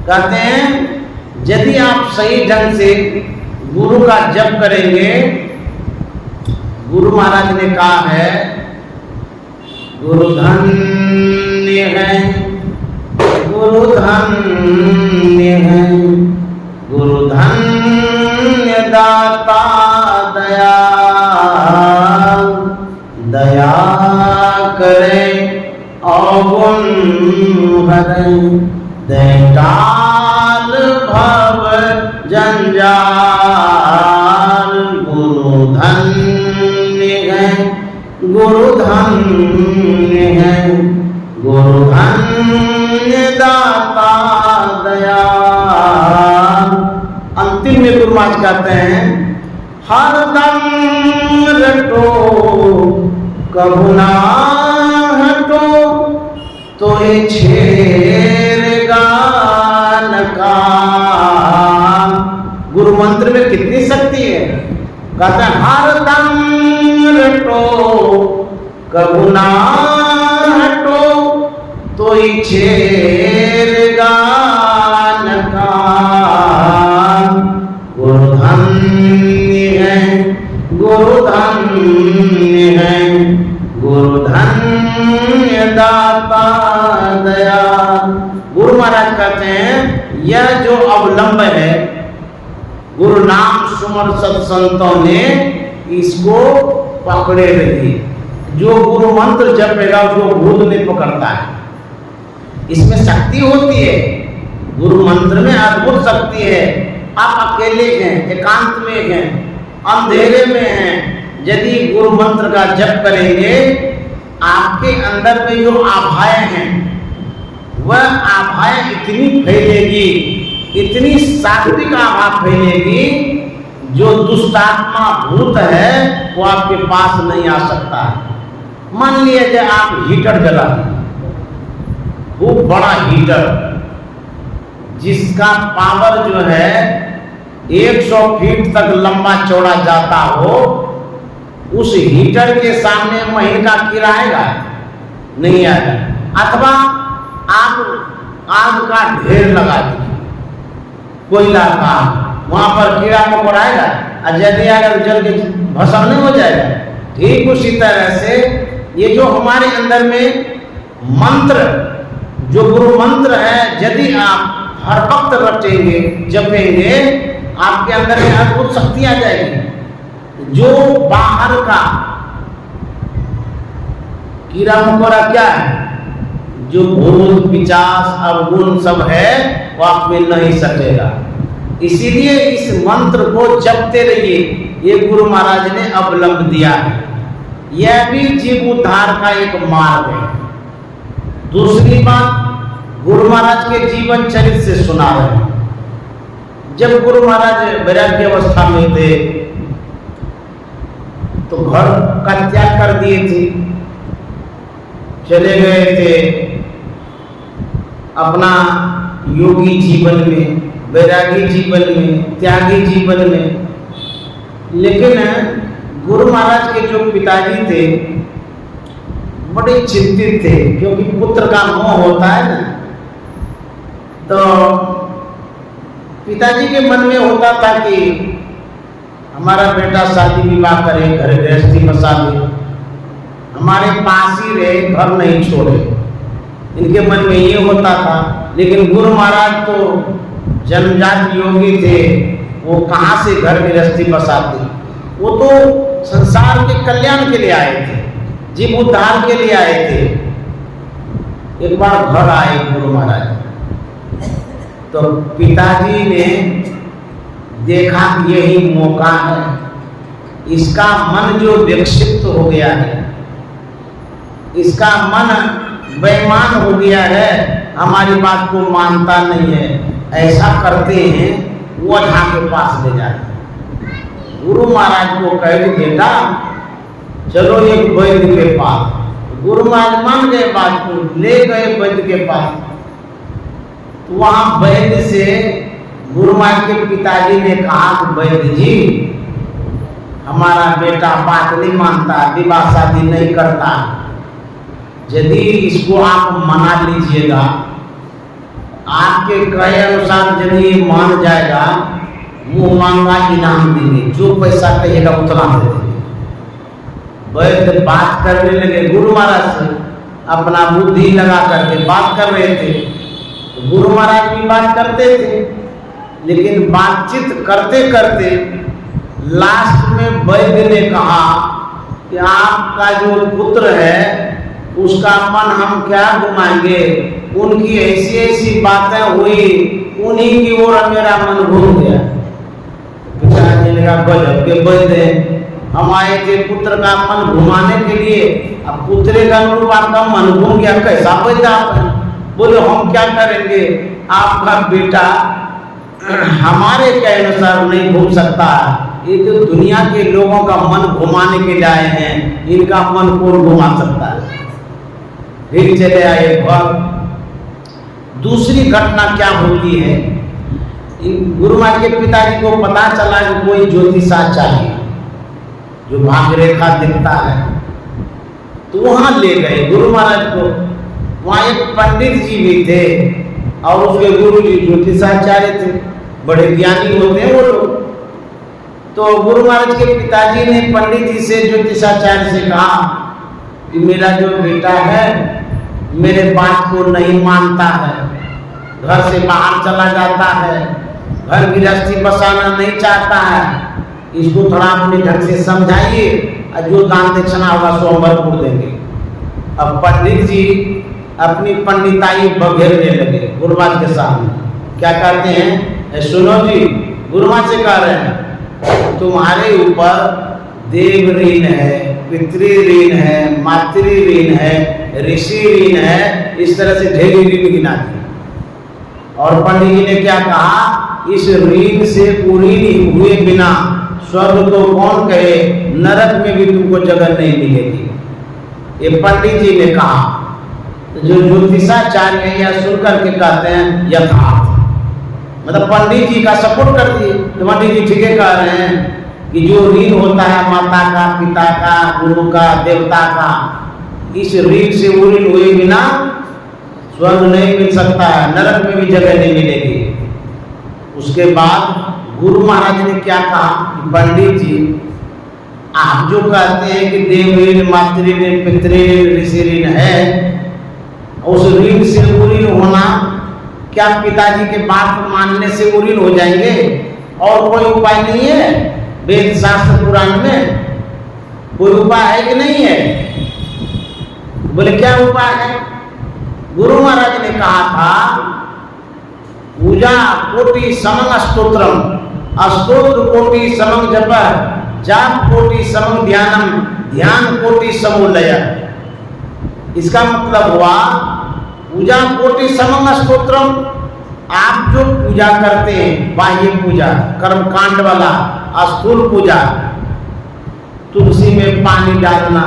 कहते हैं यदि आप सही ढंग से गुरु का जप करेंगे, गुरु महाराज ने कहा है गुरु धन्य है, गुरु धन्य है, गुरु धन्य दाता दया, दया करे अवगुण हरे, दैटाल भव जंजाल, गुरु धन्य है, गुरु धन्य है, गुरु धन्य दाता दया। अंतिम में गुरु महाराज कहते हैं हरदम रटो कबू ना हटो, तो छेड़ेगा न काम। गुरु मंत्र में कितनी शक्ति है। कहते हैं हरदम रटो कबू ना हटो, तो छेड़ेगा न काम। गुरु धन्य है, गुरु धन्य है, गुरु धन्य दाता दया। गुरु महाराज कहते हैं यह जो अवलंब है, गुरु नाम सुमर सत्संतों ने इसको पकड़े रही। जो गुरु मंत्र जपेगा उसको भूत नहीं पकड़ता है। इसमें शक्ति होती है, गुरु मंत्र में अद्भुत शक्ति है। आप अकेले हैं, एकांत में हैं, अंधेरे में हैं, यदि गुरु मंत्र का जप करेंगे, आपके अंदर में जो आभाएं हैं वह आभाएं इतनी फैलेगी, इतनी सात्विक आभा फैलेगी, जो दुष्टात्मा भूत है वो आपके पास नहीं आ सकता है। मान लीजिए आप हीटर जला, खूब बड़ा हीटर जिसका पावर जो है 100 फीट तक लंबा चौड़ा जाता हो, उस हीटर के सामने महीन का कीड़ा आएगा? नहीं आएगा। अथवा आप आग का ढेर लगा दीजिए, कोयला का, वहां पर कीड़ा मकोड़ा आएगा? और यदि आएगा तो जल के भस्म नहीं हो जाएगा। ठीक उसी तरह से ये जो हमारे अंदर में मंत्र, जो गुरु मंत्र है, यदि आप हर वक्त रटेंगे, जपेंगे, आपके अंदर में अद्भुत शक्ति आ जाएगी। जो बाहर का कीड़ा मकोड़ा क्या है, जो भूत पिशाच अवगुण सब है, वो आप में नहीं सकेगा। इसीलिए इस मंत्र को जपते रहिए। ये गुरु महाराज ने अवलंब दिया है। यह भी जीव उद्धार का एक मार्ग है। दूसरी बात, गुरु महाराज के जीवन चरित्र से सुना रहे हैं। जब गुरु महाराज वैराग्य अवस्था में थे तो घर का त्याग कर दिए थे, चले गए थे अपना योगी जीवन में, वैरागी जीवन में, त्यागी जीवन में। लेकिन गुरु महाराज के जो पिताजी थे बड़े चिंतित थे, क्योंकि पुत्र का मोह होता है ना। तो पिताजी के मन में होता था कि हमारा बेटा शादी विवाह करे, घर गृहस्थी बसा ले, हमारे पास ही रहे, घर नहीं छोड़े। इनके मन में ये होता था। लेकिन गुरु महाराज तो जन्मजात योगी थे, वो कहाँ से घर गृहस्थी बसाते? वो तो संसार के कल्याण के लिए आए थे, जीव उद्धार के लिए आए थे। एक बार घर आए गुरु महाराज, तो पिताजी ने देखा कि यही मौका है, इसका मन जो विक्षिप्त हो गया है, इसका मन बेईमान हो गया है, हमारी बात को मानता नहीं है, ऐसा करते हैं, वो अल्लाह के पास ले जाते। गुरु महाराज को कहे बेटा चलो एक वैद्य के पास। गुरु महाराज मान गए बात को, ले गए वैद्य के पास। तो वहां वैद्य से गुरु महाराज के पिताजी ने कहा कि वैद्य जी, हमारा बेटा बात नहीं मानता, विवाह शादी नहीं करता, यदि इसको आप मना लीजिएगा, आपके कहे अनुसार यदि ये मान जाएगा, मुंह मांगा इनाम देंगे, जो पैसा कहिएगा उतना दे देंगे। वैद्य बात करने लगे गुरु महाराज से, अपना बुद्धि लगा करके बात कर रहे थे। तो गुरु महाराज भी बात करते थे, लेकिन बातचीत करते करते लास्ट में वैद्य ने कहा कि आपका जो पुत्र है उसका मन हम क्या घुमाएंगे, उनकी ऐसी ऐसी बातें हुई, उन्हीं की ओर मेरा मन घूम गया। पिताजी ने कहा गजब के वैद्य, हम आए थे पुत्र का मन घुमाने के लिए, अब पुत्र का अनुरूप आपका मन घूम गया, कैसा वैद्य आप हैं? बोले हम क्या करेंगे, आपका बेटा हमारे के अनुसार नहीं घूम सकता, ये तो दुनिया के लोगों का मन घुमाने के लिए आए हैं, इनका मन कौन घुमा सकता है। फिर चले आए घर। दूसरी घटना क्या होती है, गुरु महाराज के पिताजी को पता चला कि कोई ज्योतिषाचार्य जो भाग रेखा दिखता है, तो वहां ले गए गुरु महाराज को। वहां एक पंडित जी भी थे और उसके गुरु जी ज्योतिषाचार्य थे, बड़े ज्ञानी होते हैं वो लोग। तो गुरु महाराज के पिताजी ने पंडित जी से ज्योतिषाचार्य से कहा कि मेरा जो बेटा है मेरे बात को नहीं मानता है, घर से बाहर चला जाता है, घर गृहस्थी बसाना नहीं चाहता है, इसको थोड़ा अपने ढंग से समझाइए और जो दान दक्षिणा होगा सोमवार देंगे। अब पंडित जी अपनी पंडिताई बघेरने लगे गुरु महाराज के सामने। क्या कहते हैं, सुनो जी, गुरु महाराज से कह रहे हैं तुम्हारे ऊपर देव ऋण है, पितृ ऋण है, मातृ ऋण है, ऋषि ऋण है, इस तरह से ढेर ऋण गिना दिए। और पंडित जी ने क्या कहा, इस ऋण से पूरी हुए बिना स्वर्ग तो कौन कहे, नरक में भी तुमको जगह नहीं मिलेगी, ये पंडित जी ने कहा। तो जो ज्योतिषाचार्य या सुन करके कहते हैं यथार्थ, मतलब पंडित जी का सपोर्ट कर दिए। तो पंडित जी ठीक है कह रहे हैं कि जो ऋण होता है माता का, पिता का, गुरु का, देवता का, इस ऋण से वो ऋण हुए बिना स्वर्ग नहीं मिल सकता है, नरक में भी जगह नहीं मिलेगी। उसके बाद गुरु महाराज ने क्या कहा, पंडित जी आप जो कहते हैं कि देव ऋण, मातृ ऋण, पितृ ऋण, ऋषि ऋण है, उस ऋण से वो ऋण होना, क्या पिताजी के बात मानने से वो ऋण हो जाएंगे? और कोई उपाय नहीं है वेद शास्त्र पुराण में? कोई उपाय है कि नहीं है? बोले क्या उपाय है? गुरु महाराज ने कहा था पूजा कोटि समंग स्तोत्रम, स्तोत्र कोटि समंग जप, जाप कोटि समंग ध्यानम, ध्यान कोटि समोलय। इसका मतलब हुआ पूजा कोटि समंग स्तोत्रम, आप जो पूजा करते हैं बाह्य पूजा, कर्मकांड वाला, स्थूल पूजा, तुलसी में पानी डालना,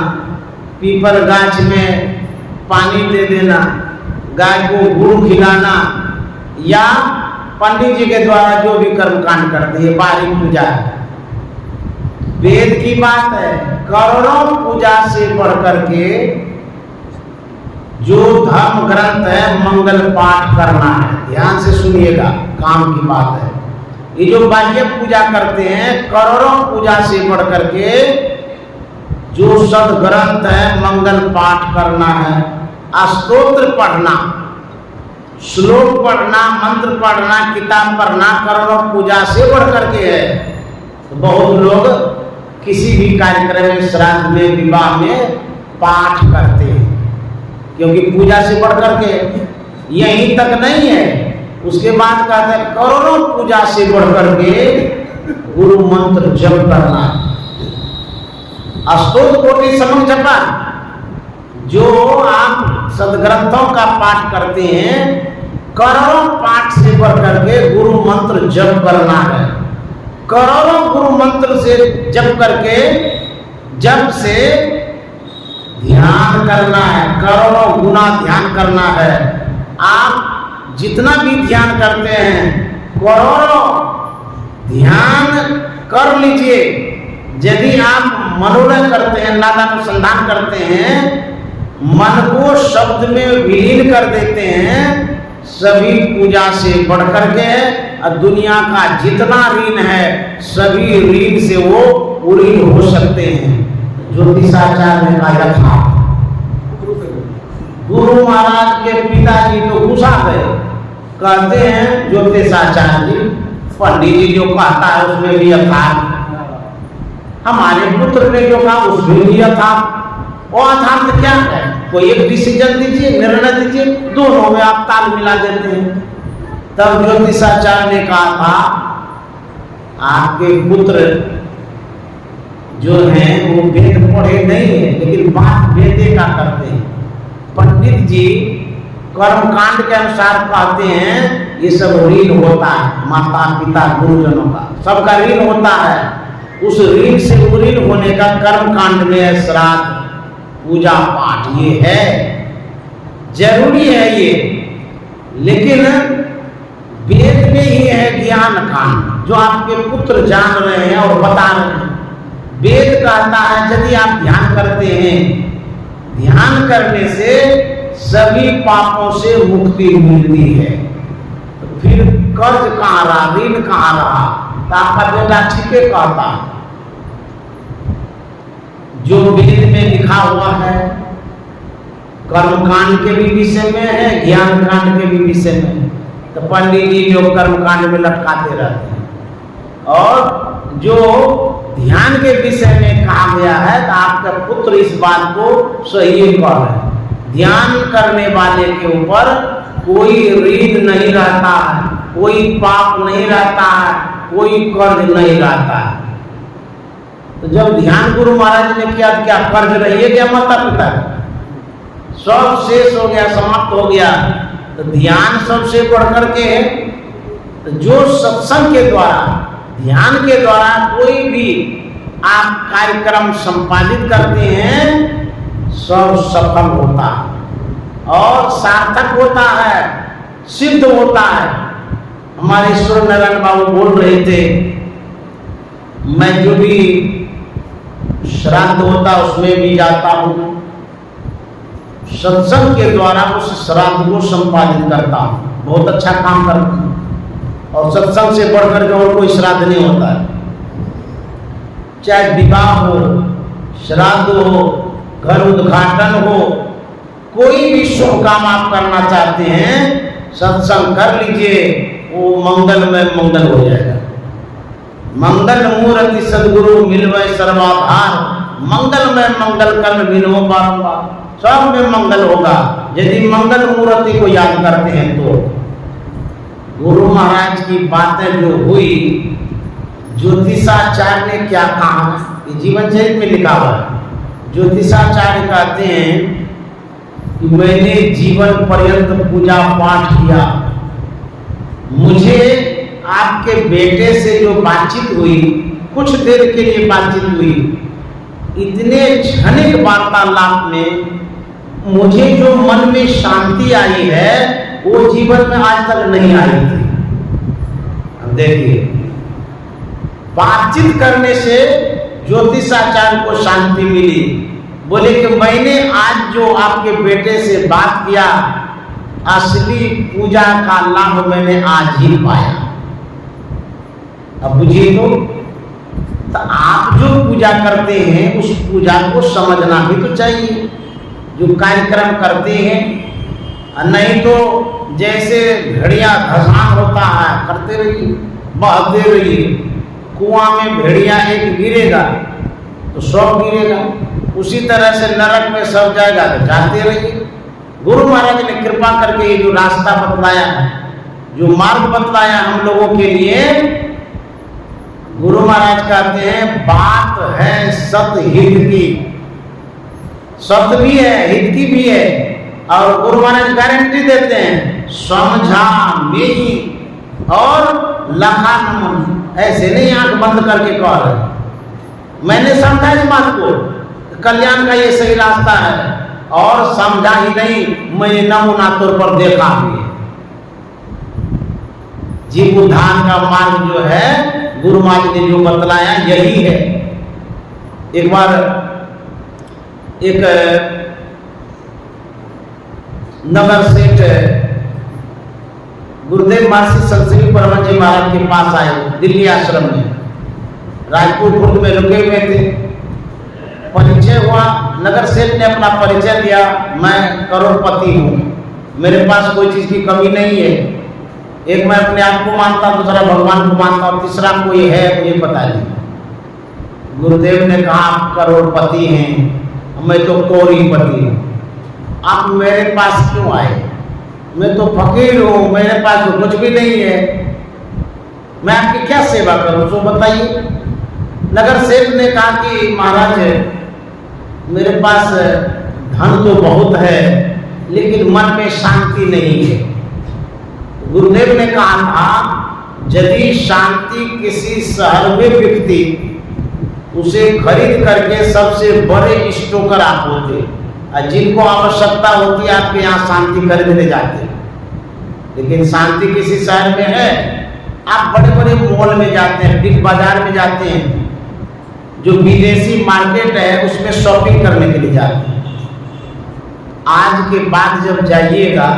पीपल गाछ में पानी दे देना, गाय को गुड़ खिलाना, या पंडित जी के द्वारा जो भी कर्मकांड करते हैं बाहरी पूजा है। वेद की बात है, करोड़ों पूजा से बढ़ करके जो धर्म ग्रंथ है मंगल पाठ करना है। ध्यान से सुनिएगा, काम की बात है। ये जो बाह्य पूजा करते हैं, करोड़ों पूजा से बढ़ करके जो सदग्रंथ है मंगल पाठ करना है, स्तोत्र पढ़ना, श्लोक पढ़ना, मंत्र पढ़ना, किताब पढ़ना, करोड़ों पूजा से बढ़ करके है। तो बहुत लोग किसी भी कार्यक्रम में, श्राद्ध में, विवाह में पाठ करते हैं, क्योंकि पूजा से बढ़ करके यहीं तक नहीं है। उसके बाद कहते हैं करोड़ों पूजा से बढ़ करके गुरु मंत्र जप करना, स्तोत्र कोटि समंग जपा। जो आप सदग्रंथों का पाठ करते हैं, करोड़ों पाठ से बढ़ करके गुरु मंत्र जप करना है। करोड़ों गुरु मंत्र से जप करके, जप से ध्यान करना है, करोड़ों गुना ध्यान करना है। आप जितना भी ध्यान करते हैं, करोड़ों ध्यान कर लीजिए। यदि आप मनोरंजन करते हैं, नादानुसंधान करते हैं, मन को शब्द में विलीन कर देते हैं, सभी पूजा से बढ़कर के और दुनिया का जितना ऋण है सभी ऋण से वो उऋण हो सकते हैं। ज्योतिषाचार्य ने कहा यथार्थ। गुरु महाराज के पिताजी तो घुसा गए, कहते हैं ज्योतिषाचार्य जी, पंडित जी जो कहता है उसमें भी यथार्थ, हमारे पुत्र ने जो कहा उसमें भी यथार्थ। और यथार्थ क्या है? कोई एक डिसीजन दीजिए, निर्णय दीजिए, दोनों में आप ताल मिला देते हैं। तब ज्योतिषाचार्य ने कहा था आपके पुत्र जो हैं वो वेद पढ़े नहीं है, लेकिन बात वेदे का करते हैं। पंडित जी कर्मकांड के अनुसार कहते हैं ये सब ऋण होता है, माता पिता गुरुजनों का सबका ऋण होता है। उस ऋण से उऋण होने का कर्मकांड में श्राद्ध पूजा पाठ ये है, जरूरी है ये। लेकिन वेद में ही है ज्ञान कांड जो आपके पुत्र जान रहे हैं और बता रहे हैं। वेद कहता है यदि आप ध्यान करते हैं, ध्यान करने से सभी पापों से मुक्ति मिलती है। तो फिर कर्ज कहाँ रहा, ऋण कहाँ रहा? तो आपका बेटा ठीक है कहता है, जो वेद में लिखा हुआ है कर्मकांड के भी विषय में है, ज्ञान कांड के भी विषय में है। तो पंडित जी जो कर्मकांड में लटकाते रहते हैं और जो ध्यान के विषय में कहा गया है, तो आपका पुत्र इस बात को सही कह रहे हैं। ध्यान करने वाले के ऊपर कोई ऋण नहीं रहता है, कोई पाप नहीं रहता है, कोई कर्ज नहीं रहता है। तो जब ध्यान गुरु महाराज ने किया तो क्या कर्ज रहिए क्या माता पिता? सब शेष हो गया, समाप्त हो गया। तो ध्यान सबसे बढ़कर के है। तो जो सत्संग के द्वारा, ध्यान के द्वारा कोई भी आप कार्यक्रम संपादित करते हैं, सब सफल होता है और सार्थक होता है, सिद्ध होता है। हमारे ईश्वर नारायण बाबू बोल रहे थे, मैं जो भी श्राद्ध होता उसमें भी जाता हूँ, सत्संग के द्वारा उस श्राद्ध को संपादित करता हूँ, बहुत अच्छा काम करता हूँ। और सत्संग से बढ़कर के और कोई श्राद्ध नहीं होता है। चाहे विवाह हो, श्राद्ध हो, घर उद्घाटन हो, कोई भी शुभ काम आप करना चाहते हैं, सत्संग कर लीजिए, वो मंगल में मंगल हो जाएगा। मंगल मूर्ति सदगुरु मिलवे सर्वाधार, मंगल में मंगल कर्म विनो बारंबार, सब में मंगल होगा यदि मंगल मूर्ति को याद करते हैं। तो गुरु महाराज की बातें जो हुई, ज्योतिषाचार्य ने क्या कहा, ये जीवन चरित्र में लिखा हुआ है। ज्योतिषाचार्य कहते हैं कि मैंने जीवन पर्यंत पूजा पाठ किया, मुझे आपके बेटे से जो बातचीत हुई, कुछ देर के लिए बातचीत हुई, इतने क्षणिक वार्तालाप में मुझे जो मन में शांति आई है वो जीवन में आज तक नहीं आई थी। अब देखिए, बातचीत करने से ज्योतिषाचार्य को शांति मिली। बोले कि मैंने आज जो आपके बेटे से बात किया, असली पूजा का लाभ मैंने आज ही पाया। अब बुझिए तो आप जो पूजा करते हैं उस पूजा को समझना भी तो चाहिए, जो कार्यक्रम करते हैं। नहीं तो जैसे भेड़िया धसान होता है, करते रहिए, बहते रहिए, कुआं में भेड़िया एक गिरेगा तो 100 गिरेगा, उसी तरह से नरक में सब जाएगा तो जाते रहिए। गुरु महाराज ने कृपा करके ये जो रास्ता बतलाया है, जो मार्ग बतलाया हम लोगों के लिए, गुरु महाराज कहते हैं बात है सत हित की, सत्य भी है, हित की भी है। और गुरु महाराज गारंटी देते हैं, समझा में और लखा नमन, ऐसे नहीं आंख बंद करके कह रहे, मैंने समझा इस बात को, कल्याण का ये सही रास्ता है, और समझा ही नहीं, मैंने नमूना तौर पर देखा भी है। जीव उद्धार का मार्ग जो है गुरु महाराज ने जो बतलाया यही है। एक बार एक नगर सेठ गुरुदेव महर्षि संतश्री परमहंस जी महाराज के पास आए दिल्ली आश्रम में, राजपूत बुर्ज में रुके हुए थे। परिचय हुआ, नगर सेठ ने अपना परिचय दिया, मैं करोड़पति हूँ, मेरे पास कोई चीज की कमी नहीं है, एक मैं अपने आप को मानता, दूसरा भगवान को मानता और तीसरा कोई है मुझे पता नहीं। गुरुदेव ने कहा आप करोड़पति हैं, मैं तो कौड़ीपति हूँ, आप मेरे पास क्यों आए? मैं तो फकीर हूँ, मेरे पास तो कुछ भी नहीं है, मैं आपकी क्या सेवा करूँ, सो बताइए। नगर सेठ ने कहा कि महाराज मेरे पास धन तो बहुत है लेकिन मन में शांति नहीं है। गुरुदेव ने कहा था यदि शांति किसी शहर में बिकती उसे खरीद करके सबसे बड़े स्टोकर आप होते, जिनको आवश्यकता होती है आपके यहाँ शांति खरीदने जाते। लेकिन शांति किसी शहर में है, आप बड़े बड़े मॉल में जाते हैं, बिग बाजार में जाते हैं, जो विदेशी मार्केट है उसमें शॉपिंग करने के लिए जाते हैं। आज के बाद जब जाइएगा,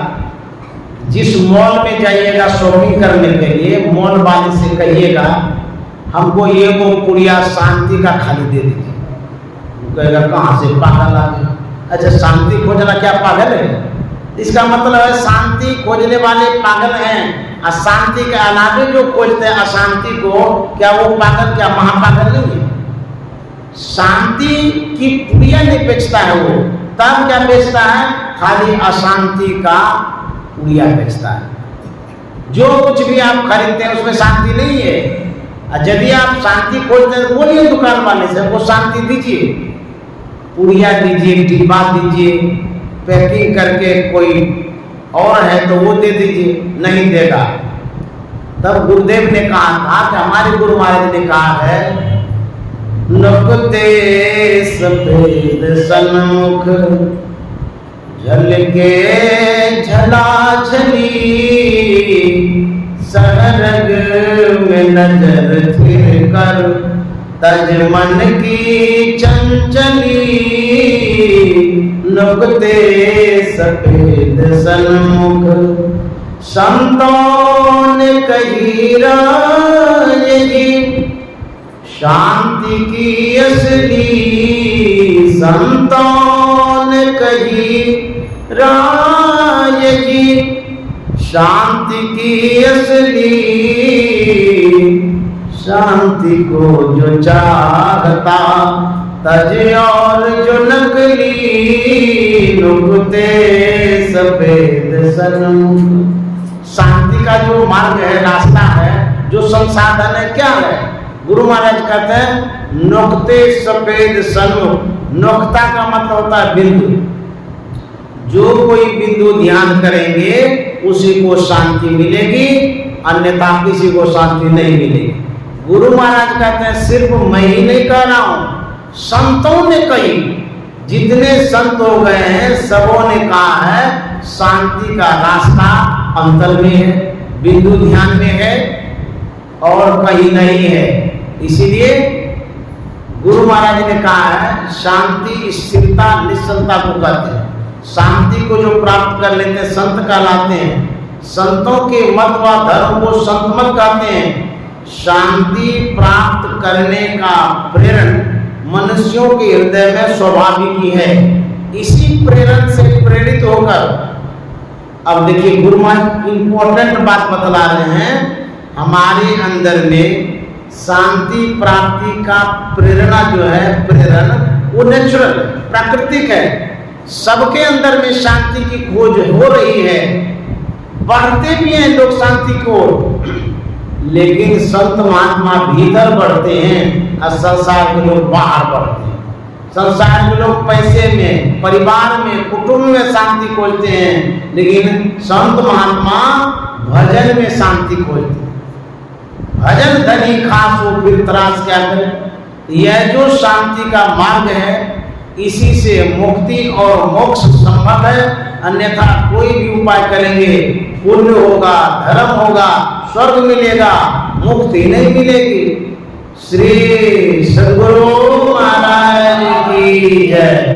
जिस मॉल में जाइएगा शॉपिंग करने के लिए, मॉल वाले से कहिएगा हमको ये वो पुड़िया शांति का खाली दे दीजिए। वो कहेगा कहाँ से पागल आ गए? अच्छा, शांति खोजना क्या पागल है? इसका मतलब है शांति खोजने वाले पागल हैं, और शांति के अलावे जो खोजते हैं अशांति को, क्या वो पागल, क्या महापागल नहीं है? शांति की पुड़िया नहीं बेचता है वो, तब क्या बेचता है? खाली अशांति का पुड़िया बेचता है। जो कुछ भी आप खरीदते हैं उसमें शांति नहीं है। यदि आप शांति खोजते हैं बोलिए दुकान वाले से, वो शांति दीजिए, पुड़िया दीजिए, डिब्बा दीजिए, पैकिंग करके कोई और है तो वो दे दीजिए, नहीं देगा। तब गुरुदेव ने कहा था कि हमारे गुरु महाराज ने कहा है नुकते सफेद सन्मुख झलके झलाझली, सरग में नजर फिर कर तज मन की चंचली, नुकते सफेद सन्मुख संतों ने कही रायगी, शांति की असली संतों ने कही रायगी, शांति की असली शांति को जो चाहता तज और जो नकली, नुकते सफेद सन्मुख। शांति का जो मार्ग है, रास्ता है, जो संसाधन है, क्या है? गुरु महाराज कहते हैं नुकते सफेद सन्मुख। नुकता का मतलब होता है बिंदु, जो कोई बिंदु ध्यान करेंगे उसी को शांति मिलेगी, अन्यथा किसी को शांति नहीं मिलेगी। गुरु महाराज कहते हैं सिर्फ मैं ही नहीं कह रहा हूं, संतों ने कही, जितने संत हो गए हैं सबों ने कहा है शांति का रास्ता अंतर में है, बिंदु ध्यान में है और कहीं नहीं है। इसीलिए गुरु महाराज ने कहा है शांति स्थिरता निश्चलता को कहते हैं। शांति को जो प्राप्त कर लेते हैं संत कहलाते हैं। संतों के मत व धर्म को संत मत कहते हैं। शांति प्राप्त करने का प्रेरण मनुष्यों के हृदय में स्वाभाविक ही है। इसी प्रेरण से प्रेरित होकर, अब देखिए गुरु महाराज इंपॉर्टेंट बात बतला रहे हैं, हमारे अंदर में शांति प्राप्ति का प्रेरणा जो है, प्रेरण वो नेचुरल प्राकृतिक है। सबके अंदर में शांति की खोज हो रही है, बढ़ते भी हैं लोग शांति को, लेकिन संत महात्मा भीतर बढ़ते हैं और संसार के लोग बाहर बढ़ते हैं। संसार के लोग पैसे में, परिवार में, कुटुंब में शांति खोजते हैं, लेकिन संत महात्मा भजन में शांति खोजते हैं। भजन धनी खास हो फिर त्रास क्या करे। यह जो शांति का मार्ग है, इसी से मुक्ति और मोक्ष संभव है। अन्यथा कोई भी उपाय करेंगे, पुण्य होगा, धर्म होगा, स्वर्ग मिलेगा, मुक्ति नहीं मिलेगी। श्री सद्गुरु महाराज की जय।